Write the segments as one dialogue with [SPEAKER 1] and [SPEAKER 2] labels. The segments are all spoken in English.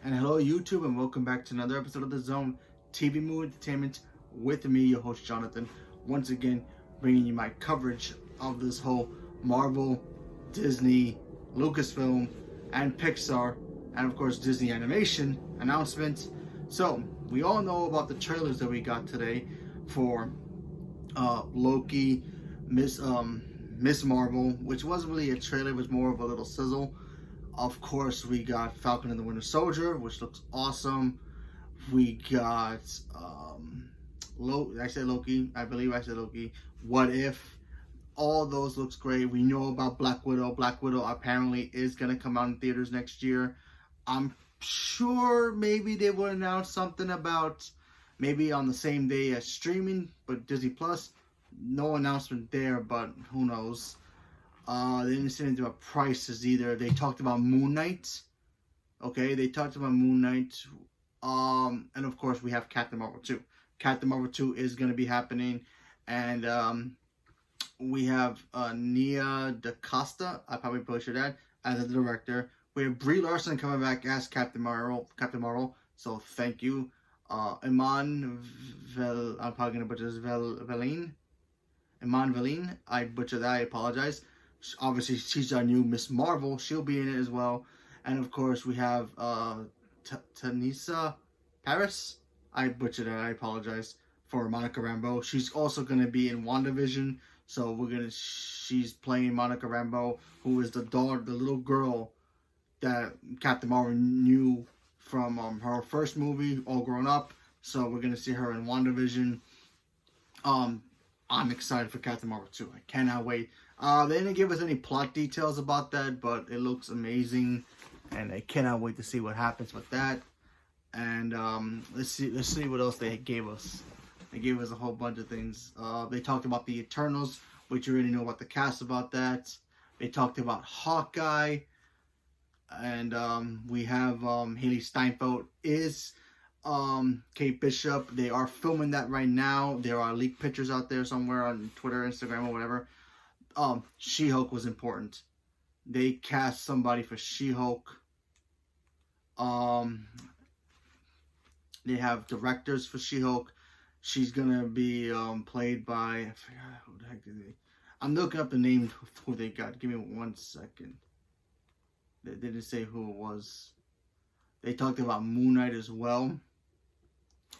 [SPEAKER 1] And hello, YouTube, and welcome back to another episode of The Zone TV Movie Entertainment with me, your host, Jonathan. Once again, bringing you my coverage of this whole Marvel, Disney, Lucasfilm, and Pixar, and of course, Disney Animation announcement. So, we all know about the trailers that we got today for Loki, Miss Marvel, which wasn't really a trailer, it was more of a little sizzle. Of course, we got Falcon and the Winter Soldier, which looks awesome. We got I said Loki. I believe I said Loki. What If? All those looks great. We know about Black Widow. Black Widow apparently is gonna come out in theaters next year. I'm sure maybe they will announce something about maybe on the same day as streaming, but Disney Plus. No announcement there, but who knows? They didn't say anything about prices either. They talked about Moon Knight. Okay, they talked about Moon Knight. And of course we have Captain Marvel 2. Captain Marvel 2 is going to be happening. And we have Nia DaCosta, I probably butchered that, as the director. We have Brie Larson coming back as Captain Marvel. So thank you. Iman I'm probably going to butcher this, Veline. Iman Veline. I butchered that. I apologize. Obviously, she's our new Miss Marvel. She'll be in it as well. And of course, we have Tanisa Paris. I butchered it. I apologize for Monica Rambeau. She's also going to be in WandaVision. So she's playing Monica Rambeau, who is the daughter, the little girl that Captain Marvel knew from her first movie, All Grown Up. So we're going to see her in WandaVision. I'm excited for Captain Marvel 2. I cannot wait. They didn't give us any plot details about that, but it looks amazing, and I cannot wait to see what happens with that. And let's see what else they gave us. They gave us a whole bunch of things. They talked about the Eternals, which you already know about the cast about that. They talked about Hawkeye, and we have Haley Steinfeld is Kate Bishop. They are filming that right now. There are leaked pictures out there somewhere on Twitter, Instagram, or whatever. She-Hulk was important. They cast somebody for She-Hulk. They have directors for She-Hulk. She's gonna be played by, I forgot who the heck did they. I'm looking up the name who they got. Give me 1 second. They didn't say who it was. They talked about Moon Knight as well.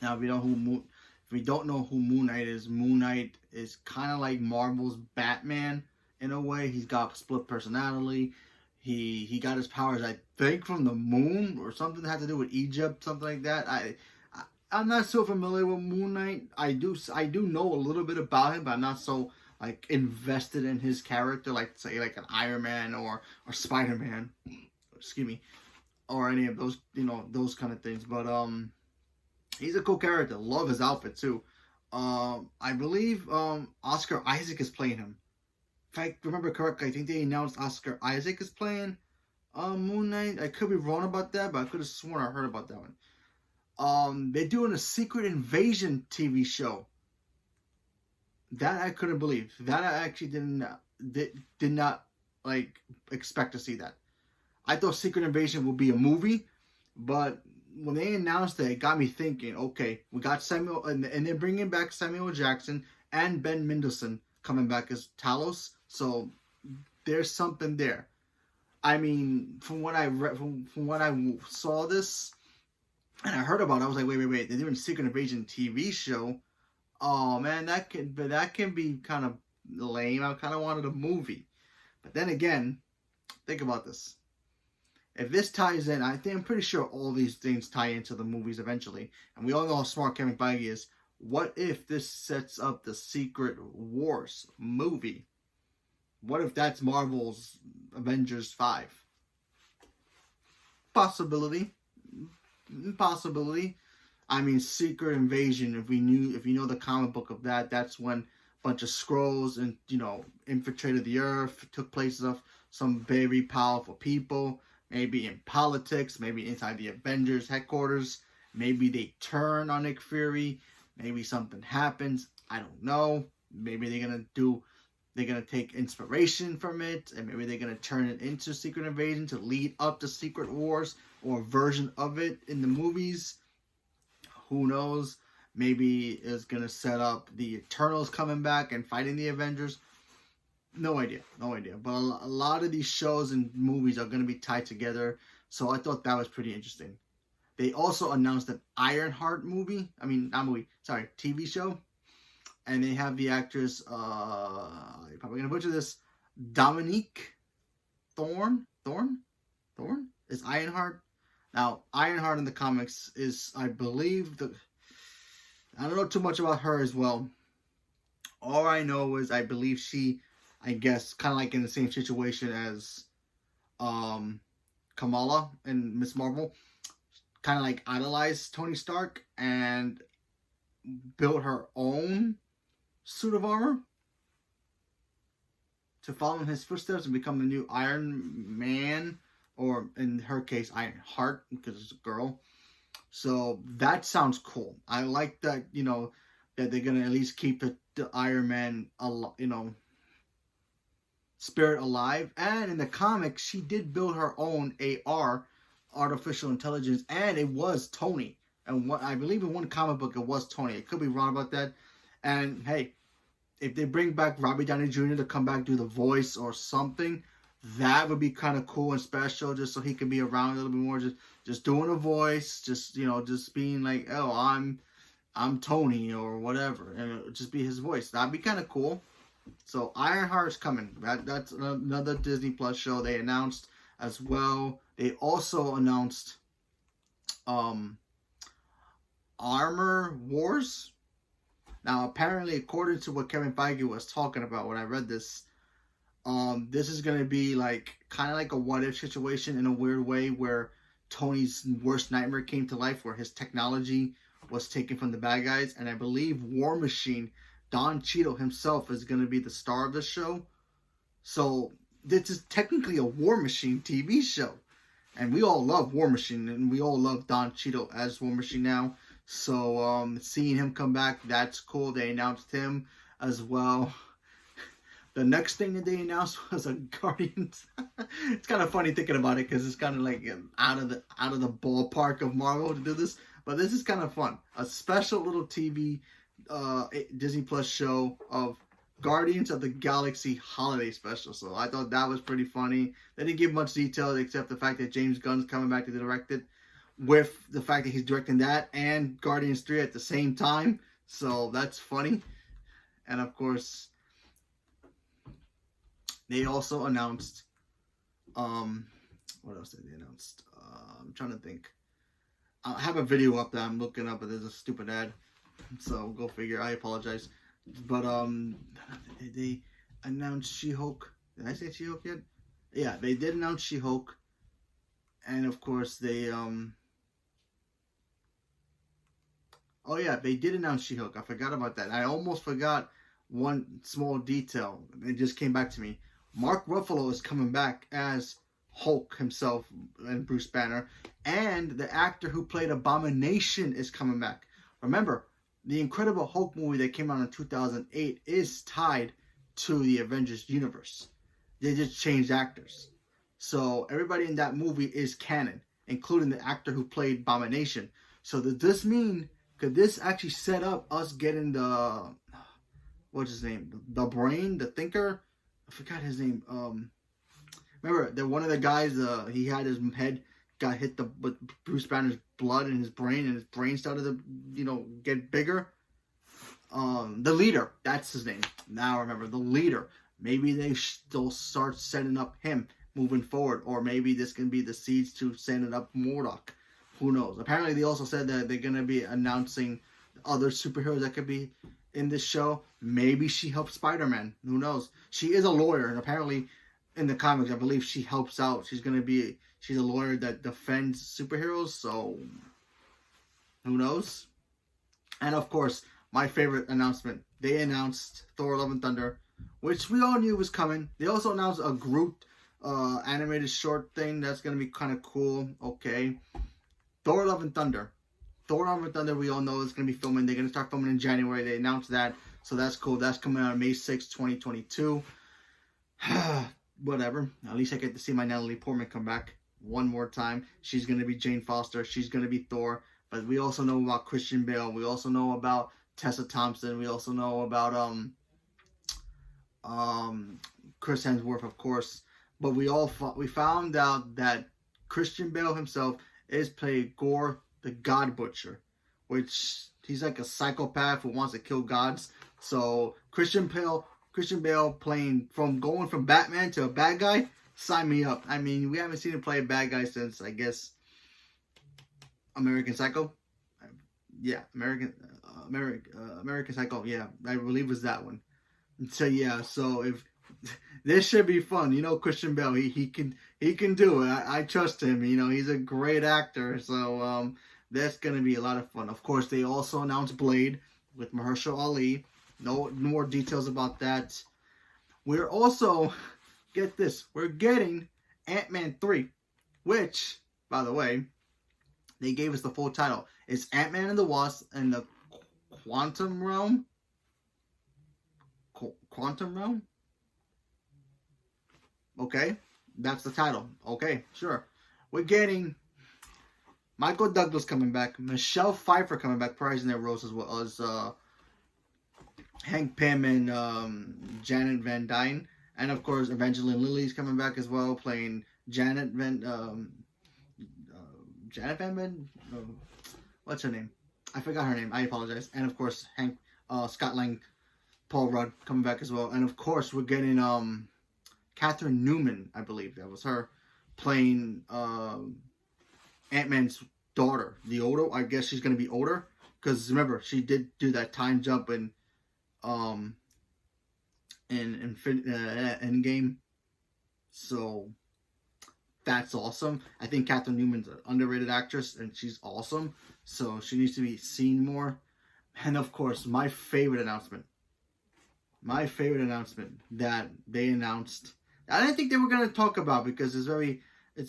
[SPEAKER 1] Now, if we don't know who Moon Knight is kind of like Marvel's Batman in a way. He's got split personality. He got his powers, I think, from the moon or something that had to do with Egypt, something like that. I'm not so familiar with Moon Knight. I do know a little bit about him, but I'm not so like invested in his character, like say like an Iron Man or Spider-Man. Excuse me, or any of those those kind of things. But he's a cool character. Love his outfit too. I believe Oscar Isaac is playing him. If I remember correctly, I think they announced Oscar Isaac is playing Moon Knight. I could be wrong about that, but I could have sworn I heard about that one. They're doing a Secret Invasion TV show. That I couldn't believe. That I actually did not like expect to see that. I thought Secret Invasion would be a movie, but when they announced it got me thinking, okay, we got Samuel, and they're bringing back Samuel Jackson and Ben Mendelsohn coming back as Talos, so there's something there. I mean, from what I read, from what I saw this, and I heard about it, I was like, wait, they're doing Secret Invasion TV show. Oh man, that can be kind of lame. I kind of wanted a movie, but then again, think about this. If this ties in, I'm pretty sure all these things tie into the movies eventually. And we all know how smart Kevin Feige is. What if this sets up the Secret Wars movie? What if that's Marvel's Avengers 5? Possibility. I mean, Secret Invasion, if you know the comic book of that, that's when a bunch of Skrulls and, infiltrated the Earth, took places of some very powerful people. Maybe in politics, maybe inside the Avengers headquarters. Maybe they turn on Nick Fury. Maybe something happens. I don't know. Maybe they're they're going to take inspiration from it, and maybe they're going to turn it into Secret Invasion to lead up to Secret Wars, or a version of it in the movies. Who knows? Maybe it's going to set up the Eternals coming back and fighting the Avengers. No idea. But a lot of these shows and movies are going to be tied together, so I thought that was pretty interesting. They also announced an Ironheart TV show. And they have the actress, you're probably going to butcher this, Dominique Thorne is Ironheart. Now, Ironheart in the comics is, I believe, I don't know too much about her as well. All I know is I believe she, I guess, kind of like in the same situation as Kamala and Ms. Marvel, kind of like idolized Tony Stark and built her own suit of armor to follow in his footsteps and become the new Iron Man, or in her case, Iron Heart, because it's a girl. So that sounds cool. I like that, that they're gonna at least keep the Iron Man, spirit alive. And in the comics, she did build her own AR, artificial intelligence, and it was Tony. And I believe in one comic book it was Tony. I could be wrong about that. And hey, if they bring back Robert Downey Jr. to come back do the voice or something, that would be kind of cool and special, just so he can be around a little bit more, just doing a voice, just being like, oh, I'm Tony or whatever, and it would just be his voice. That'd be kind of cool. So Ironheart's coming. That's another Disney Plus show they announced as well. They also announced Armor Wars. Now, apparently, according to what Kevin Feige was talking about when I read this, this is going to be kind of like a what-if situation in a weird way, where Tony's worst nightmare came to life, where his technology was taken from the bad guys. And I believe War Machine, Don Cheadle himself, is going to be the star of the show. So this is technically a War Machine TV show. And we all love War Machine, and we all love Don Cheadle as War Machine now. So seeing him come back, that's cool. They announced him as well. The next thing that they announced was a Guardians. It's kind of funny thinking about it, because it's kind of like out of the ballpark of Marvel to do this. But this is kind of fun. A special little TV Disney Plus show of Guardians of the Galaxy Holiday Special. So I thought that was pretty funny. They didn't give much detail except the fact that James Gunn's coming back to direct it, with the fact that he's directing that and Guardians 3 at the same time. So that's funny. And of course, they also announced, what else did they announce? I'm trying to think. I have a video up that I'm looking up, but there's a stupid ad. So go figure. I apologize. But they announced She-Hulk. Did I say She-Hulk yet? Yeah, they did announce She-Hulk. And of course they oh yeah, they did announce She-Hulk. I forgot about that. I almost forgot one small detail. It just came back to me. Mark Ruffalo is coming back as Hulk himself and Bruce Banner. And the actor who played Abomination is coming back. Remember, the Incredible Hulk movie that came out in 2008 is tied to the Avengers universe. They just changed actors. So everybody in that movie is canon, including the actor who played Abomination. So does this mean, could this actually set up us getting the, what's his name? The brain, the thinker? I forgot his name. Remember that one of the guys, he had his head got hit with Bruce Banner's blood in his brain, and his brain started to, get bigger. The leader, that's his name. Now I remember, the leader. Maybe they'll start setting up him moving forward, or maybe this can be the seeds to setting up MODOK. Who knows? Apparently, they also said that they're gonna be announcing other superheroes that could be in this show. Maybe she helps Spider-Man. Who knows? She is a lawyer, and apparently, in the comics, I believe she helps out. She's a lawyer that defends superheroes. So, who knows? And of course, my favorite announcement: they announced Thor: Love and Thunder, which we all knew was coming. They also announced a Groot animated short thing that's gonna be kind of cool. Okay, Thor: Love and Thunder. Thor: Love and Thunder, we all know is gonna be filming. They're gonna start filming in January. They announced that, so that's cool. That's coming out on May 6, 2022. Whatever. At least I get to see my Natalie Portman come back one more time. She's gonna be Jane Foster. She's gonna be Thor. But we also know about Christian Bale. We also know about Tessa Thompson. We also know about Chris Hemsworth, of course. But we found out that Christian Bale himself is playing Gore the God Butcher, which he's like a psychopath who wants to kill gods. So Christian Bale playing going from Batman to a bad guy. Sign me up. I mean, we haven't seen him play a bad guy since, I guess, American Psycho. Yeah, American Psycho. Yeah, I believe it was that one. So yeah, so if this should be fun, Christian Bale, he can do it. I trust him. He's a great actor. So that's gonna be a lot of fun. Of course, they also announced Blade with Mahershala Ali. No more details about that. We're also, get this, we're getting Ant-Man 3, which, by the way, they gave us the full title. It's Ant-Man and the Wasp and the Quantum Realm. Quantum Realm? Okay, that's the title. Okay, sure. We're getting Michael Douglas coming back, Michelle Pfeiffer coming back, praising their roles, as well as Hank Pym and Janet Van Dyne, and of course Evangeline Lilly's coming back as well, playing Janet Van what's her name? I forgot her name. I apologize. And of course Scott Lang, Paul Rudd coming back as well, and of course we're getting Catherine Newman, I believe that was her, playing Ant-Man's daughter, the older. I guess she's gonna be older because remember she did do that time jump in Endgame, so that's awesome. I think Catherine Newman's an underrated actress and she's awesome, so she needs to be seen more. And of course, my favorite announcement that they announced, I didn't think they were going to talk about because it's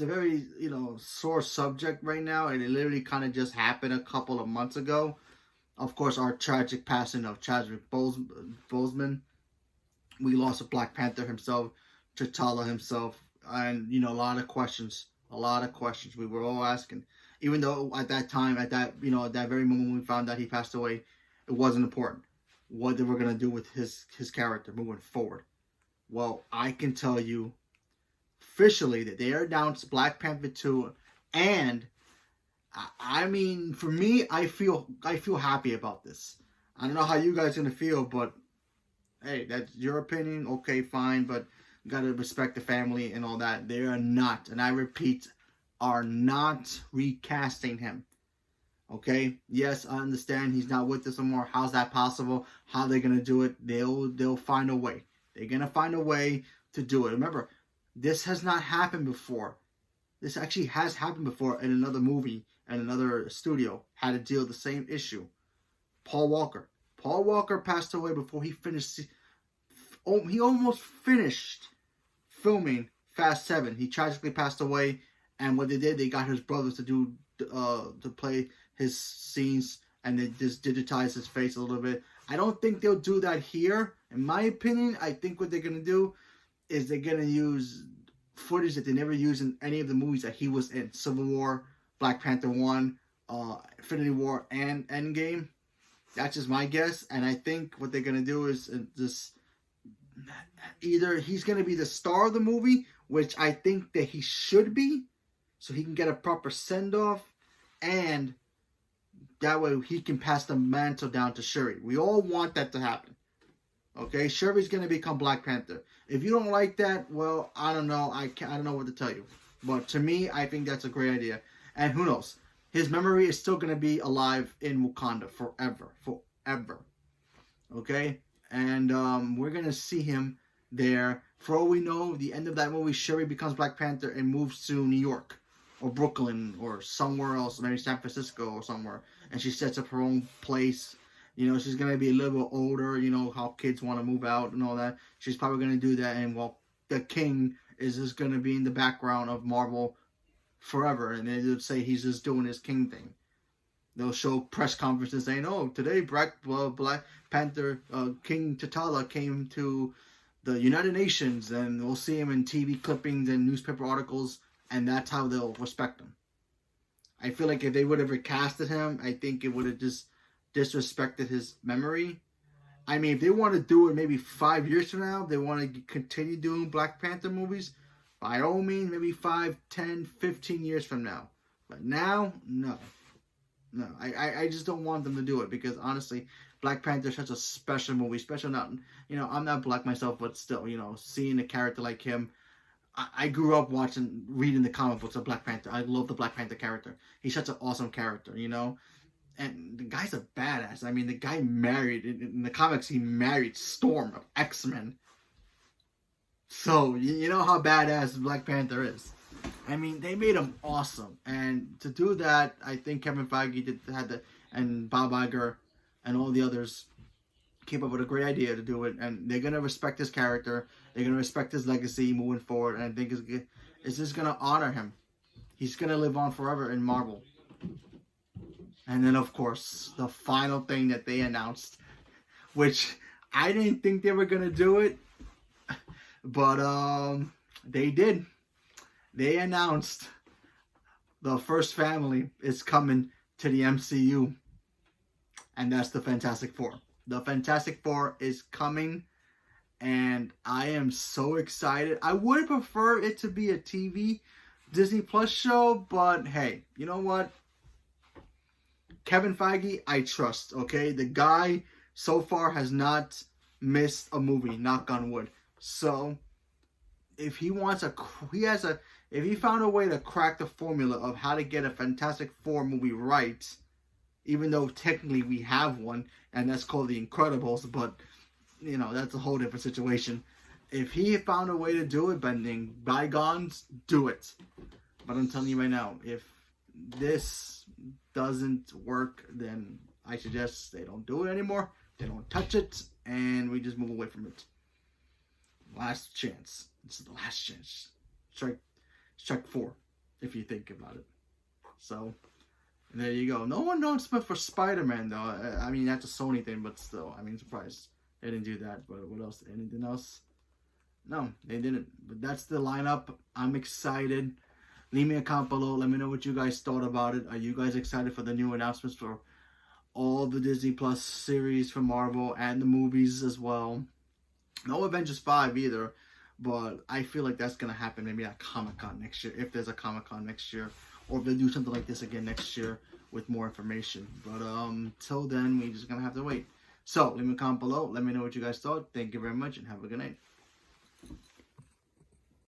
[SPEAKER 1] a very sore subject right now, and it literally kind of just happened a couple of months ago. Of course, our tragic passing of Chadwick Boseman. We lost a Black Panther himself, T'Challa himself, and a lot of questions. We were all asking, even though at that time, at that very moment when we found out he passed away, it wasn't important what they were gonna do with his character moving forward. Well, I can tell you officially that they announced Black Panther 2, and I mean, for me, I feel happy about this. I don't know how you guys are gonna feel, but hey, that's your opinion. Okay, fine, but you gotta respect the family and all that. They are not, and I repeat, are not recasting him. Okay, yes, I understand he's not with us anymore. How's that possible? How are they gonna do it? They'll find a way. They're gonna find a way to do it. Remember, this has not happened before. This actually has happened before in another movie and another studio had to deal with the same issue. Paul Walker. Paul Walker passed away before he finished. He almost finished filming Fast 7. He tragically passed away, and what they did, they got his brothers to play his scenes, and they just digitized his face a little bit. I don't think they'll do that here. In my opinion, I think what they're gonna do is they're gonna use footage that they never used in any of the movies that he was in: Civil War, Black Panther 1, Infinity War, and Endgame. That's just my guess, and I think what they're gonna do is just either he's gonna be the star of the movie, which I think that he should be, so he can get a proper send off, and that way he can pass the mantle down to Shuri. We all want that to happen. Okay, Shuri's gonna become Black Panther. If you don't like that, well, I don't know. I don't know what to tell you. But to me, I think that's a great idea. And who knows? His memory is still gonna be alive in Wakanda forever. Okay, and we're gonna see him there. For all we know, the end of that movie, Shuri becomes Black Panther and moves to New York or Brooklyn or somewhere else, maybe San Francisco or somewhere, and she sets up her own place. She's going to be a little bit older, how kids want to move out and all that. She's probably going to do that, and the king is just going to be in the background of Marvel forever, and they would say he's just doing his king thing. They'll show press conferences saying, "Oh, today Black Panther King T'Challa came to the United Nations, and we'll see him in TV clippings and newspaper articles, and that's how they'll respect him. I feel like if they would have recasted him, I think it would have just disrespected his memory. I mean, if they want to do it maybe 5 years from now, they want to continue doing Black Panther movies, by all means, maybe 5, 10, 15 years from now. But now, no. No, I just don't want them to do it because, honestly, Black Panther is such a special movie. Special, not, I'm not black myself, but still, seeing a character like him. I grew up reading the comic books of Black Panther. I love the Black Panther character. He's such an awesome character, And the guy's a badass. I mean, the guy married, in the comics, he married Storm of X-Men. So, you know how badass Black Panther is. I mean, they made him awesome. And to do that, I think Kevin Feige and Bob Iger and all the others came up with a great idea to do it. And they're going to respect his character. They're going to respect his legacy moving forward. And I think it's just going to honor him. He's going to live on forever in Marvel. And then, of course, the final thing that they announced, which I didn't think they were going to do it, but they did. They announced the first family is coming to the MCU, and that's the Fantastic Four. The Fantastic Four is coming, and I am so excited. I would prefer it to be a TV Disney Plus show, but hey, you know what? Kevin Feige, I trust, okay? The guy so far has not missed a movie, knock on wood. So, if he found a way to crack the formula of how to get a Fantastic Four movie right, even though technically we have one, and that's called The Incredibles, but, that's a whole different situation. If he found a way to do it, bending bygones, do it. But I'm telling you right now, if this doesn't work, then I suggest they don't do it anymore. They don't touch it, and we just move away from it. Last chance. This is the last chance. Strike 4, if you think about it. So, there you go. No announcement for Spider-Man, though. I mean, that's a Sony thing, but still, surprised they didn't do that. But what else? Anything else? No, they didn't. But that's the lineup. I'm excited. Leave me a comment below. Let me know what you guys thought about it. Are you guys excited for the new announcements for all the Disney Plus series from Marvel and the movies as well? No Avengers 5 either, but I feel like that's going to happen maybe at Comic-Con next year, if there's a Comic-Con next year, or if they do something like this again next year with more information. But till then, we're just going to have to wait. So, leave me a comment below. Let me know what you guys thought. Thank you very much, and have a good night.